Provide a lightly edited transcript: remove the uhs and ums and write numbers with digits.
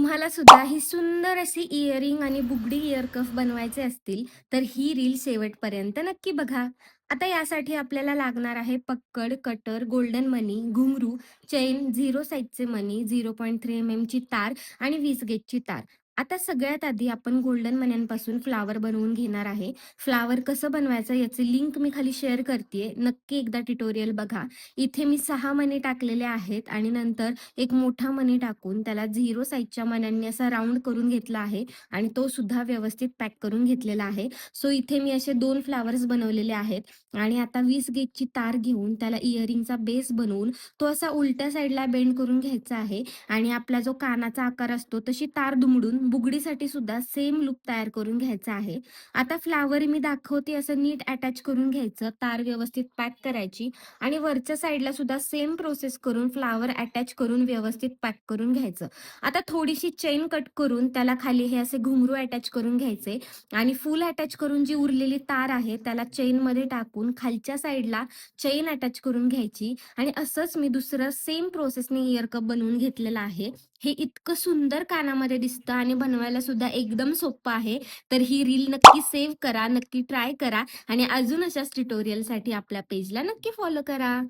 तुम्हाला सुद्धा ही सुंदर अशी इयरिंग आणि बुगडी इयर कफ बनवायचे असतील, तर ही रील शेवटपर्यंत नक्की बघा. आता यासाठी आपल्याला लागणार आहे पक्कड, कटर, गोल्डन मनी, घुंगरू, चैन, 0 साइजचे मनी, 0.3 ची तार आणि 20 गेजची तार. आता सगळ्यात आधी आपण गोल्डन मण्यांपासून फ्लावर बनवून घेणार आहे. फ्लावर कसं बनवायचं याची लिंक मी खाली शेअर करते. नक्की एकदा ट्युटोरियल बघा. इथे मी 6 मणी टाकलेले आहेत आणि नंतर एक मोठा मणी टाकून त्याला 0 साइजच्या मण्यांनी असा राउंड करून घेतला आहे आणि तो सुद्धा व्यवस्थित पॅक करून घेतलेला आहे. सो इथे मी असे 2 फ्लावर्स बनवलेले आहेत आणि आता 20 गेजची तार घेऊन त्याला इयरिंगचा बेस बनवून तो असा उलट्या साईडला बेंड करून घ्यायचा आहे आणि आपला जो कानाचा आकार असतो तशी तार दुमडून बुगडीसाठी सुद्धा सेम लूप तयार करून घ्यायचा आहे. आता फ्लावर मी दाखवते असं नीट अटॅच करून घ्यायचं, तार व्यवस्थित पॅक करायची आणि वरच्या साईडला सुद्धा सेम प्रोसेस करून फ्लावर अटॅच करून व्यवस्थित पॅक करून घ्यायचं. आता थोडीशी चेन कट करून त्याला खाली हे असे घुंगरू अटॅच करून घ्यायचे आणि फुल अटॅच करून जी उरलेली तार आहे त्याला चेनमध्ये टाकून खालच्या साईडला चेन अटॅच करून घ्यायची आणि असंच मी दुसरं सेम प्रोसेसने इयर कप बनवून घेतलेलं आहे. हे इतकं सुंदर कानामध्ये दिसतं आणि बनवायला सुद्धा एकदम सोपं आहे. तर ही रील नक्की सेव्ह करा, नक्की ट्राय करा आणि अजून अशाच ट्युटोरियलसाठी आपल्या पेजला नक्की फॉलो करा.